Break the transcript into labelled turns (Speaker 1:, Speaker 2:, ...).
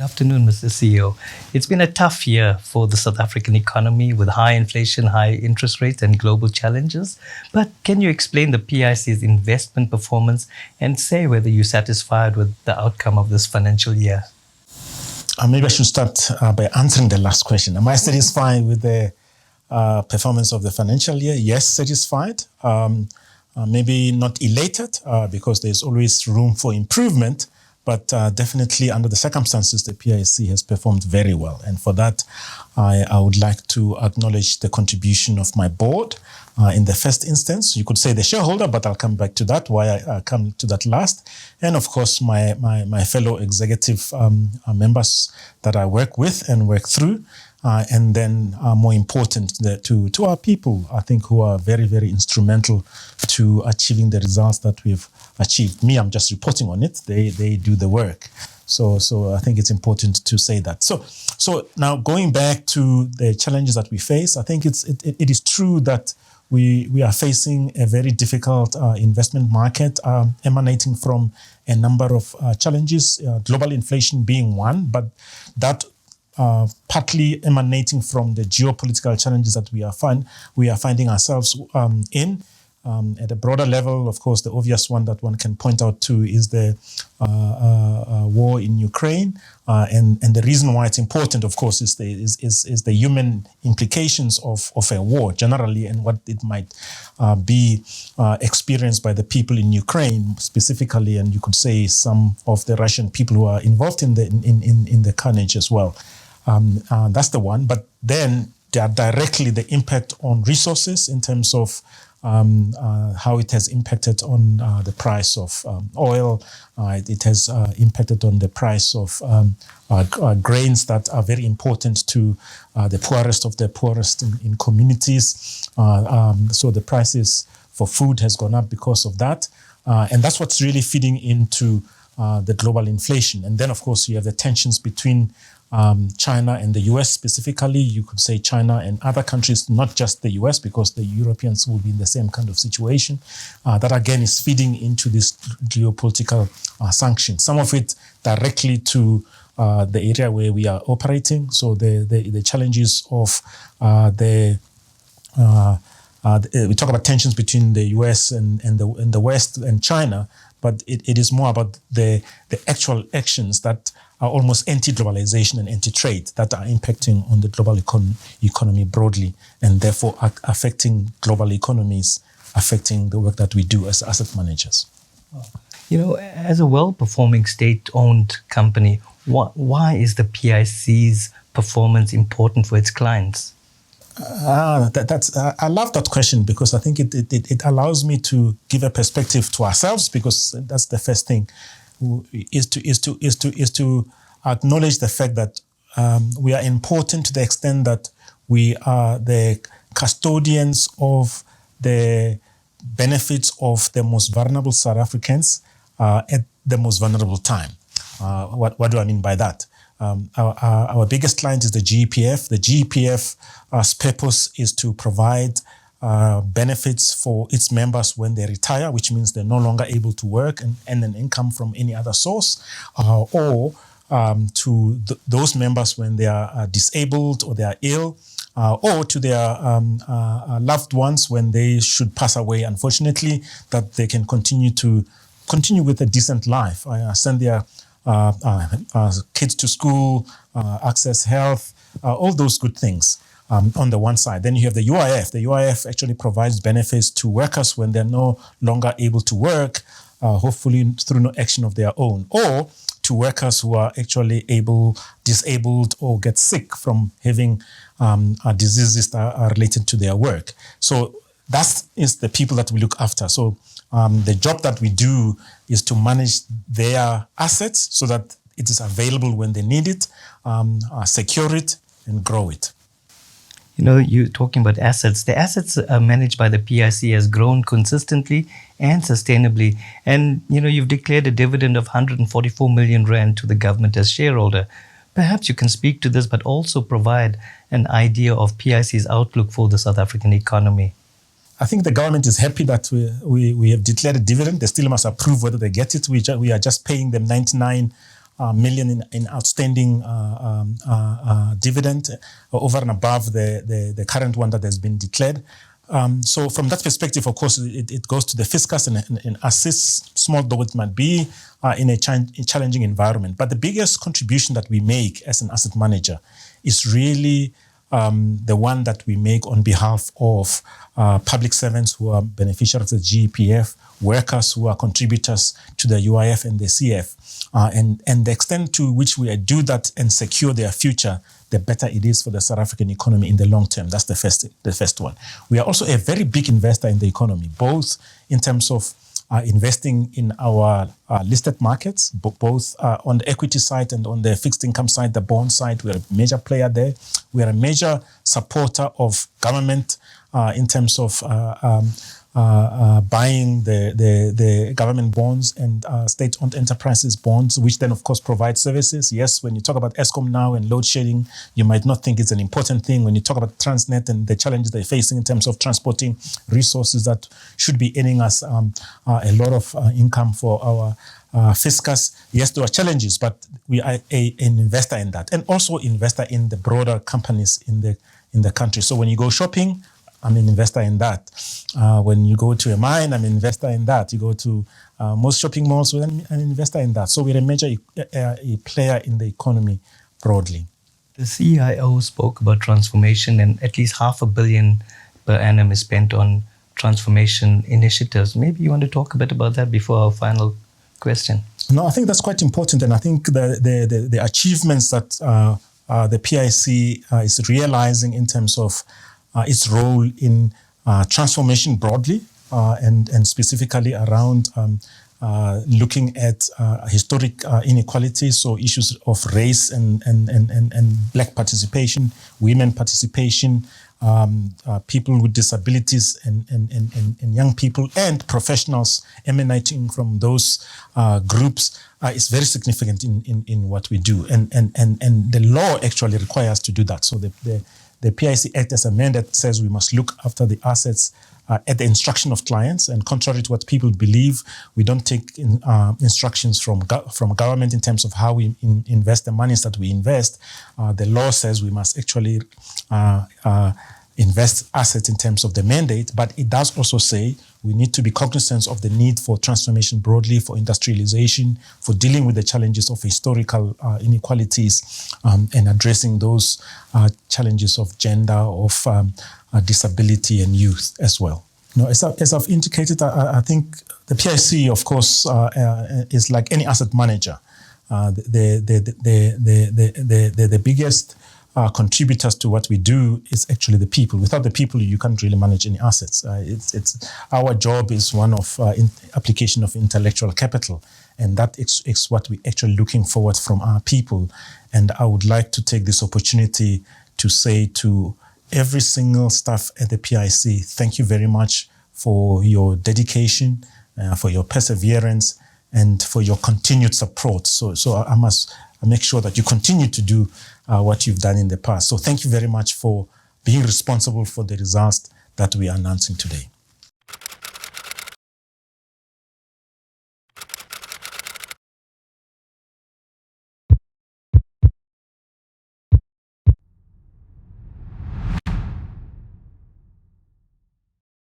Speaker 1: Afternoon, Mr. CEO. It's been a tough year for the South African economy with high inflation, high interest rates, and global challenges. But can you explain the PIC's investment performance and say whether you're satisfied with the outcome of this financial year?
Speaker 2: Maybe I should start by answering the last question. Am I satisfied with the performance of the financial year? Yes, satisfied. Maybe not elated because there's always room for improvement. But definitely under the circumstances, the PIC has performed very well. And for that, I would like to acknowledge the contribution of my board in the first instance. You could say the shareholder, but I'll come back to that, why I come to that last. And of course, my fellow executive members that I work with and work through. And then more important to our people, I think, who are very, very instrumental to achieving the results that we've achieved. Me, I'm just reporting on it. They do the work. So I think it's important to say that. So now going back to the challenges that we face, I think it is true that we are facing a very difficult investment market emanating from a number of challenges, global inflation being one, but that partly emanating from the geopolitical challenges that we are finding ourselves in. At a broader level, of course, the obvious one that one can point out to is the war in Ukraine, and the reason why it's important, of course, is the human implications of a war generally, and what it might be experienced by the people in Ukraine specifically, and you could say some of the Russian people who are involved in the carnage as well. That's the one, but then there are directly the impact on resources in terms of how it has impacted on the price of oil. It has impacted on the price of grains that are very important to the poorest of the poorest in communities. So the prices for food has gone up because of that. And that's what's really feeding into the global inflation. And then, of course, you have the tensions between China and the US specifically. You could say China and other countries, not just the US, because the Europeans will be in the same kind of situation. That again is feeding into this geopolitical sanctions. Some of it directly to the area where we are operating. So the challenges of we talk about tensions between the US and the West and China, but it is more about the actual actions that are almost anti-globalization and anti-trade that are impacting on the global economy broadly, and therefore affecting global economies, affecting the work that we do as asset managers.
Speaker 1: You know, as a well-performing state-owned company, why is the PIC's performance important for its clients?
Speaker 2: I love that question because I think it allows me to give a perspective to ourselves, because that's the first thing is to acknowledge the fact that we are important to the extent that we are the custodians of the benefits of the most vulnerable South Africans at the most vulnerable time. What do I mean by that? Our biggest client is the GEPF. The GEPF's purpose is to provide benefits for its members when they retire, which means they're no longer able to work and earn an income from any other source, or to those members when they are disabled or they are ill, or to their loved ones when they should pass away, unfortunately, that they can continue with a decent life, send their kids to school, access health, all those good things on the one side. Then you have the UIF. The UIF actually provides benefits to workers when they're no longer able to work, hopefully through no action of their own, or to workers who are actually disabled or get sick from having diseases that are related to their work. So that is the people that we look after. So the job that we do is to manage their assets so that it is available when they need it, secure it, and grow it.
Speaker 1: You know, you're talking about assets. The assets managed by the PIC has grown consistently and sustainably. And, you know, you've declared a dividend of 144 million rand to the government as shareholder. Perhaps you can speak to this, but also provide an idea of PIC's outlook for the South African economy.
Speaker 2: I think the government is happy that we have declared a dividend. They still must approve whether they get it. We are just paying them 99 million in outstanding dividend over and above the current one that has been declared. So from that perspective, of course, it goes to the fiscus and assists, small though it might be, in a challenging environment. But the biggest contribution that we make as an asset manager is really the one that we make on behalf of public servants who are beneficiaries of the GEPF, workers who are contributors to the UIF and the CF, and the extent to which we do that and secure their future, the better it is for the South African economy in the long term. That's the first one. We are also a very big investor in the economy, both in terms of investing in our listed markets, both on the equity side and on the fixed income side, the bond side. We're a major player there. We are a major supporter of government in terms of buying the government bonds and state-owned enterprises bonds, which then, of course, provide services. Yes, when you talk about Eskom now and load shedding, you might not think it's an important thing. When you talk about Transnet and the challenges they're facing in terms of transporting resources that should be earning us a lot of income for our fiscus, yes, there are challenges, but we are an investor in that, and also investor in the broader companies in the country. So when you go shopping, I'm an investor in that. When you go to a mine, I'm an investor in that. You go to most shopping malls, I'm an investor in that. So we're a major player in the economy broadly.
Speaker 1: The CIO spoke about transformation, and at least $500 million per annum is spent on transformation initiatives. Maybe you want to talk a bit about that before our final question.
Speaker 2: No, I think that's quite important, and I think the achievements that the PIC is realizing in terms of its role in transformation broadly and specifically around looking at historic inequalities, so issues of race and black participation, women participation, people with disabilities and young people and professionals emanating from those groups is very significant in what we do. And the law actually requires to do that. So the PIC Act as a mandate says we must look after the assets at the instruction of clients, and contrary to what people believe, we don't take instructions from government in terms of how we invest the monies that we invest. The law says we must actually invest assets in terms of the mandate, but it does also say we need to be cognizant of the need for transformation broadly, for industrialization, for dealing with the challenges of historical inequalities, and addressing those challenges of gender, of disability and youth as well. Now, as I've indicated, I think the PIC, of course, is like any asset manager. The biggest contributors to what we do is actually the people. Without the people, you can't really manage any assets. It's our job is one of application of intellectual capital, and that is what we're actually looking forward from our people. And I would like to take this opportunity to say to every single staff at the PIC, thank you very much for your dedication, for your perseverance, and for your continued support. So I must make sure that you continue to do what you've done in the past. So thank you very much for being responsible for the results that we are announcing today.